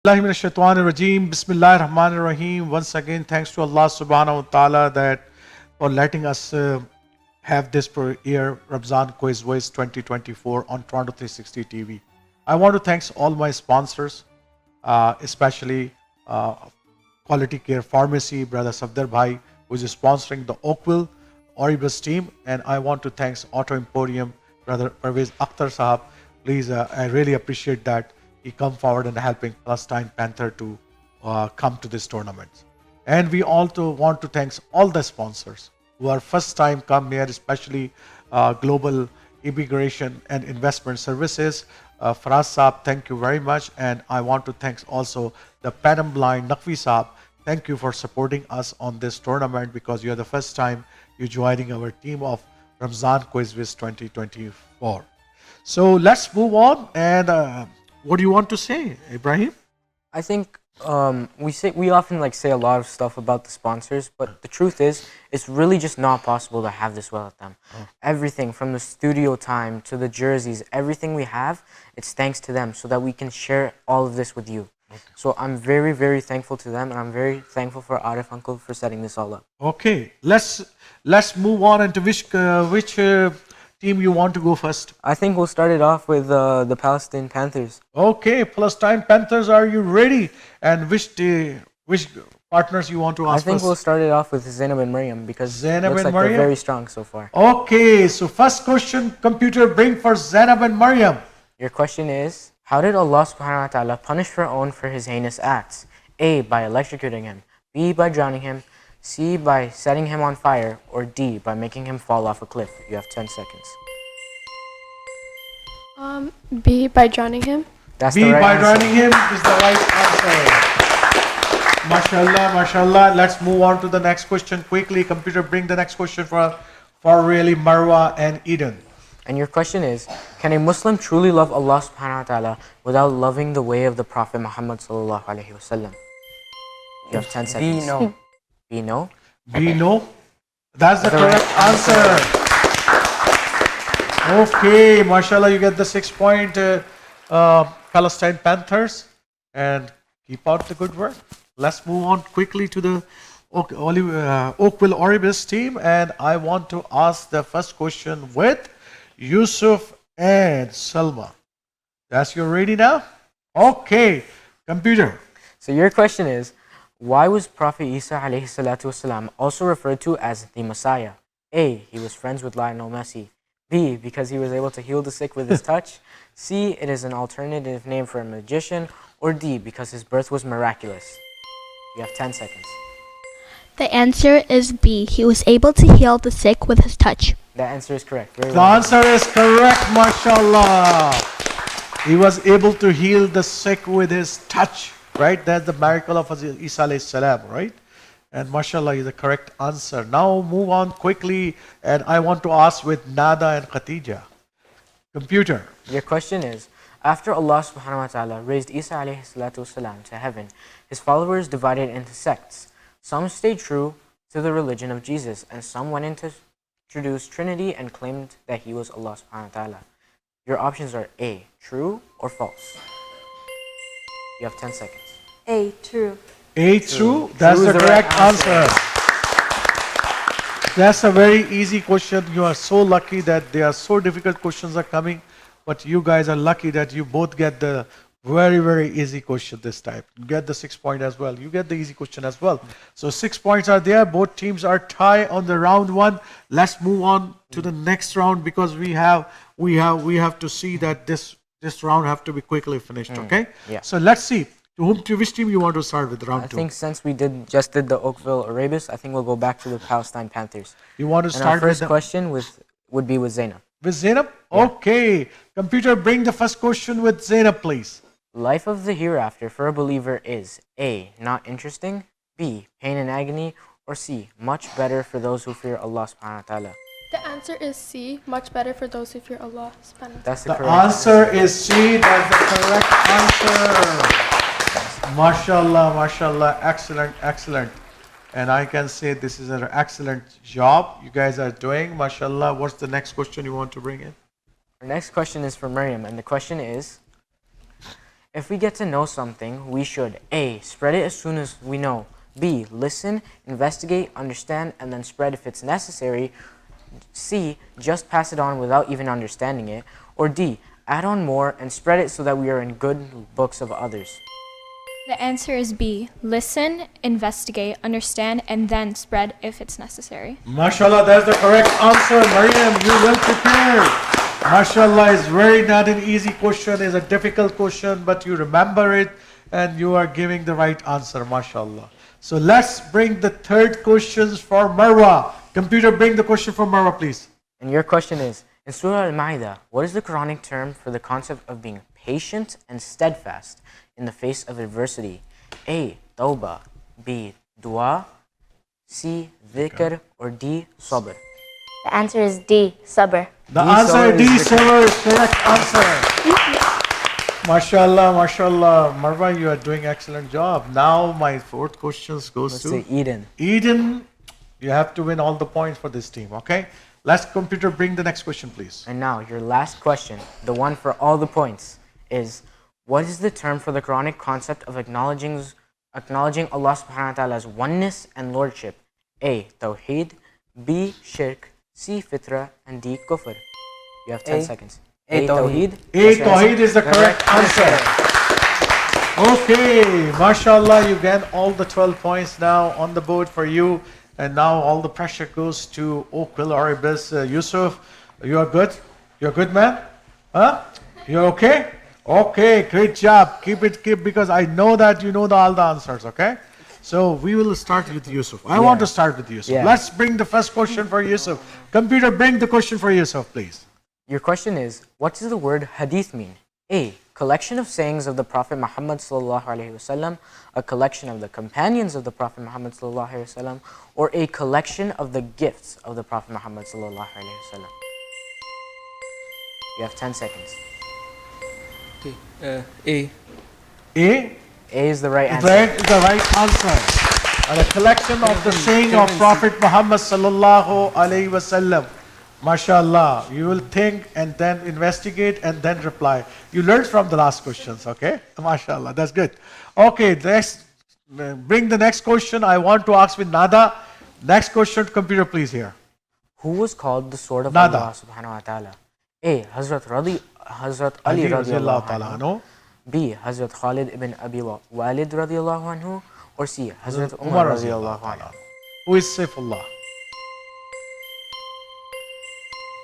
Bismillahirrahmanirrahim. Bismillahirrahmanirrahim. Once again, thanks to Allah subhanahu wa ta'ala that for letting us have this per year Ramzan Quiz Voice 2024 on Toronto 360 TV. I want to thank all my sponsors, especially Quality Care Pharmacy, Brother Safdar Bhai, who is sponsoring the Oakville Orabis team. And I want to thank Auto Emporium, Brother Parvez Akhtar Sahab. Please, I really appreciate that he come forward and helping Palestine Panther to come to this tournament. And we also want to thank all the sponsors who are first time come here, especially Global Immigration and Investment Services. Faraz Saab, thank you very much. And I want to thank also the Panam Blind Naqvi Saab. Thank you for supporting us on this tournament because you're the first time you joining our team of Ramzan Quiz Wiz 2024. So let's move on. And what do you want to say, Ibrahim? I think we often say a lot of stuff about the sponsors, but the truth is, it's really just not possible to have this without them. Everything from the studio time to the jerseys, everything we have, it's thanks to them, so that we can share all of this with you. Okay. So I'm very, very thankful to them, and I'm very thankful for Arif Uncle for setting this all up. Okay, let's move on into which team you want to go first? I think we'll start it off with the Palestine Panthers. Okay, Palestine Panthers, are you ready? And which partners you want to ask I think first? we'll start it off with Zainab and Maryam because Zainab it looks and like Maryam? they're very strong so far. Okay, so first question, computer, bring for Zainab and Maryam. Your question is, how did Allah subhanahu wa ta'ala punish Fir'aun for his heinous acts? A, by electrocuting him. B, by drowning him. C, by setting him on fire. Or D, by making him fall off a cliff. You have 10 seconds. B, by drowning him. That's B, the right by answer. drowning him is the right answer. Mashallah, mashallah. Let's move on to the next question quickly. Computer, bring the next question for really Marwa and Eden. And your question is, can a Muslim truly love Allah subhanahu wa ta'ala without loving the way of the Prophet Muhammad sallallahu alayhi wa sallam? You have 10 seconds. B, no. B, no? B, no. That's the correct answer. Okay, mashallah, you get the 6-point Palestine Panthers. And keep out the good work. Let's move on quickly to the Oakville Orabis team. And I want to ask the first question with Yusuf and Salma. That's you ready now? Okay, computer. So your question is, why was Prophet Isa alayhi salatu wasalam also referred to as the Messiah? A, he was friends with Lionel Messi. B, because he was able to heal the sick with his touch. C, it is an alternative name for a magician. Or D, because his birth was miraculous. You have 10 seconds. The answer is B. He was able to heal the sick with his touch. That answer is correct. Very The well. answer is correct, mashallah. He was able to heal the sick with his touch, right? That's the miracle of Isa alayhi salam, right? And mashallah is the correct answer. Now move on quickly, and I want to ask with Nada and Khatija. Computer. Your question is, after Allah subhanahu wa ta'ala raised Isa alayhi salatu wasalam to heaven, his followers divided into sects. Some stayed true to the religion of Jesus, and some went into introduced Trinity and claimed that he was Allah subhanahu wa ta'ala. Your options are A, true or false. You have 10 seconds. A, true. A, true. That's True the is the correct right answer. That's a very easy question. You are so lucky that there are so difficult questions are coming, but you guys are lucky that you both get the very, very easy question this time. You get the 6 point as well. You get the easy question as well. So 6 points are there. Both teams are tied on the round one. Let's move on to the next round because we have to see that this round have to be quickly finished. Okay. Yeah. So let's see. To which team you want to start with round two? I think since we just did the Oakville Orabis, I think we'll go back to the Palestine Panthers. You want to And start our first with question would be with Zainab. with Zainab? Yeah. Okay. Computer, bring the first question with Zainab, please. Life of the hereafter for a believer is A, not interesting, B, pain and agony, or C, much better for those who fear Allah subhanahu wa ta'ala. The answer is C, much better for those who fear Allah subhanahu wa ta'ala. That's the The correct answer is C. That's the correct answer. Mashallah, mashallah. Excellent, excellent. And I can say this is an excellent job you guys are doing. Mashallah. What's the next question you want to bring in? Our next question is for Miriam, and the question is, If we get to know something, we should A. Spread it as soon as we know. B. Listen, investigate, understand, and then spread if it's necessary. C. Just pass it on without even understanding it. Or D. Add on more and spread it so that we are in good books of others. The answer is B. Listen, investigate, understand, and then spread if it's necessary. MashaAllah, that's the correct answer. Maryam, you well prepared. MashaAllah is very not an easy question, it's a difficult question, but you remember it and you are giving the right answer, MashaAllah. So let's bring the third questions for Marwa. Computer, bring the question for Marwa, please. And your question is, in Surah Al-Ma'idah, what is the Quranic term for the concept of being patient and steadfast in the face of adversity? A. Tawbah. B. Dua. C. Dhikr. Or D. Sabr. The answer is D. Sabr. The D, answer sabr D, is the sabr, is correct answer. MashaAllah, MashaAllah. Marwa, you are doing excellent job. Now my fourth question goes Let's to say Eden. Eden. You have to win all the points for this team, okay? Let's computer bring the next question, please. And now your last question, the one for all the points, is what is the term for the Quranic concept of acknowledging Allah subhanahu wa ta'ala's oneness and lordship? A. Tawheed. B. Shirk. C. Fitra. And D. Kufr. You have 10 seconds. A. Tawheed. A. Tawheed is the correct answer. Okay, MashaAllah, you get all the 12 points now on the board for you. And now all the pressure goes to Oakville Orabis. Yusuf, you are good? You're good, man? Huh? You're okay? Okay, great job. Keep because I know that you know all the answers, okay? So we will start with Yusuf. I want to start with Yusuf. Yeah. Let's bring the first question for Yusuf. Computer, bring the question for Yusuf, please. Your question is, what does the word hadith mean? A. Collection of sayings of the Prophet Muhammad sallallahu alaihi wasallam, a collection of the companions of the Prophet Muhammad sallallahu alaihi wasallam, or a collection of the gifts of the Prophet Muhammad sallallahu alaihi wasallam. You have 10 seconds. A. A? A is the right answer. That is the right answer. And a collection of the saying of Prophet Muhammad sallallahu alaihi wasallam. MashaAllah, you will think and then investigate and then reply. You learned from the last questions, okay? MashaAllah, that's good. Okay, bring the next question. I want to ask with Nada. Next question, computer, please here. Who was called the sword of Nada. Allah subhanahu wa ta'ala? A. Hazrat Ali radiallahu anhu. B. Hazrat Khalid ibn Abi Walid radiallahu anhu. Or C. Hazrat Umar radiallahu anhu. Who is Saifullah?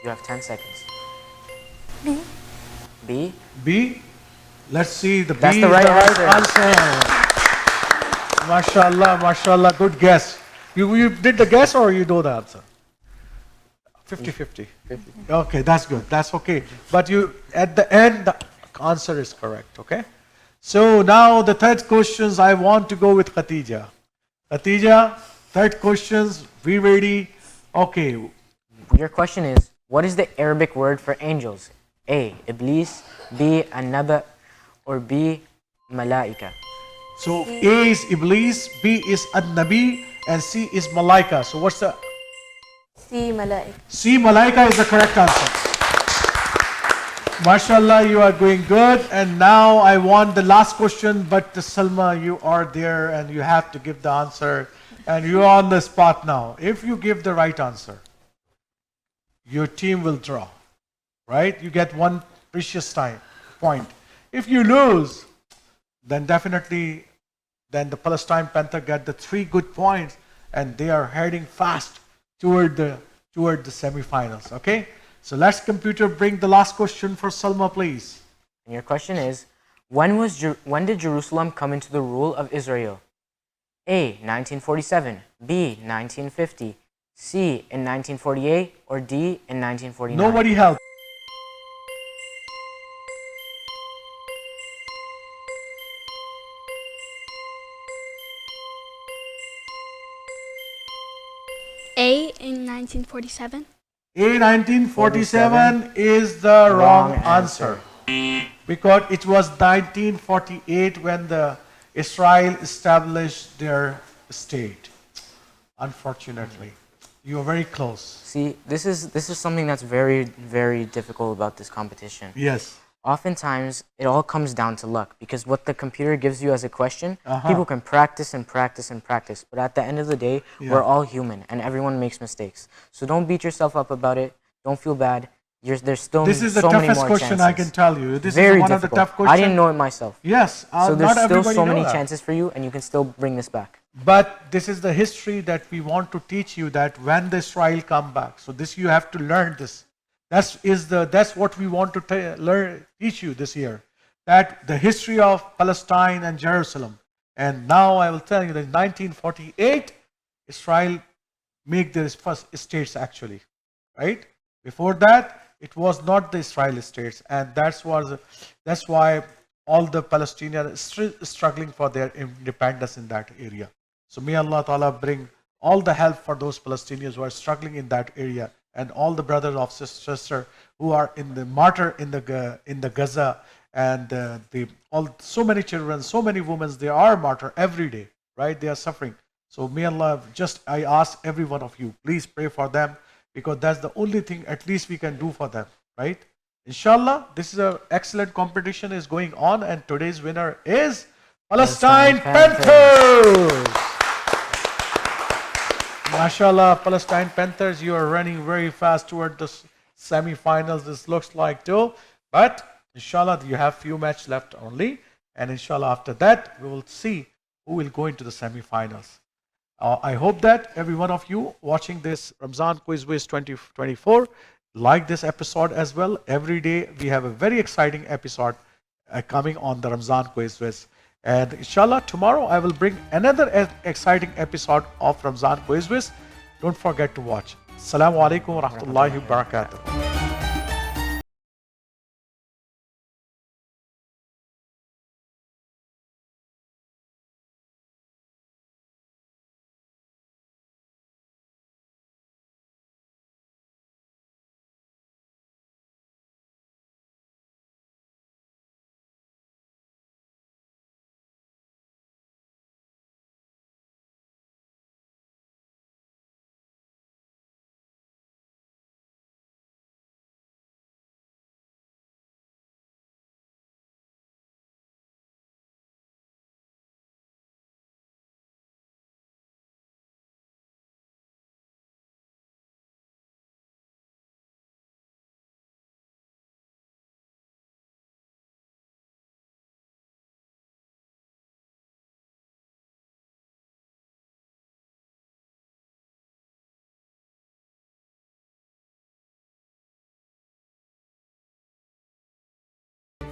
You have 10 seconds. B. B. B? Let's see. The That's B the is right the right answer. answer. MashaAllah, MashaAllah. Good guess. You did the guess or you know the answer? 50-50. Okay, that's good. That's okay. But you, at the end, the answer is correct, okay? So now the third questions, I want to go with Khatija. Khatija, third questions, we ready? Okay. Your question is, what is the Arabic word for angels? A. Iblis. B. An-Naba. Or B. Malaika. So A is Iblis, B is An-Nabi, and C is Malaika. So what's the... C. Malaik. C. Malaika is the correct answer. MashaAllah, you are doing good. And now I want the last question, but Salma, you are there and you have to give the answer. And you are on the spot now. If you give the right answer, your team will draw, right? You get one precious point. If you lose, then definitely, then the Palestine Panthers get the 3 good points, and they are heading fast toward the semifinals. Okay, so let's computer bring the last question for Salma, please. And your question is, when did Jerusalem come into the rule of Israel? A. 1947. B. 1950. C. In 1948. Or D. In 1949. Nobody help. A in 1947. A 1947 is the wrong answer. Because it was 1948 when the Israel established their state. Unfortunately, you are very close. See, this is something that's very, very difficult about this competition. Yes. oftentimes it all comes down to luck, because what the computer gives you as a question, Uh-huh. people can practice and practice and practice, but at the end of the day, we're all human and everyone makes mistakes. So don't beat yourself up about it. Don't feel bad. There's still This is the so many toughest more question chances. I can tell you. This Very is one difficult. of the tough questions. I didn't know it myself. Yes, So not there's still everybody so know many that. chances for you, and you can still bring this back. But this is the history that we want to teach you, that when the Israel come back. So this you have to learn this. That's what we want to teach you this year. That the history of Palestine and Jerusalem. And now I will tell you that in 1948, Israel make their first states actually, right? Before that, it was not the Israeli states, and that's why all the Palestinians are struggling for their independence in that area. So may Allah Ta'ala bring all the help for those Palestinians who are struggling in that area, and all the brothers of sister who are in the martyr in the Gaza, and so many children, so many women, they are martyr every day, right? They are suffering. So may Allah, I ask every one of you, please pray for them, because that's the only thing at least we can do for them, right? Inshallah, this is an excellent competition is going on, and today's winner is Palestine Panthers. MashaAllah, Palestine Panthers, you are running very fast toward the semi-finals, this looks like too. But inshallah, you have few matches left only, and inshallah after that, we will see who will go into the semi-finals. I hope that every one of you watching this Ramadan Quiz Wiz 2024 like this episode as well. Every day we have a very exciting episode coming on the Ramadan Quiz Wiz. And inshallah, tomorrow I will bring another exciting episode of Ramadan Quiz Wiz. Don't forget to watch. Assalamu alaikum wa rahmatullahi wa barakatuh.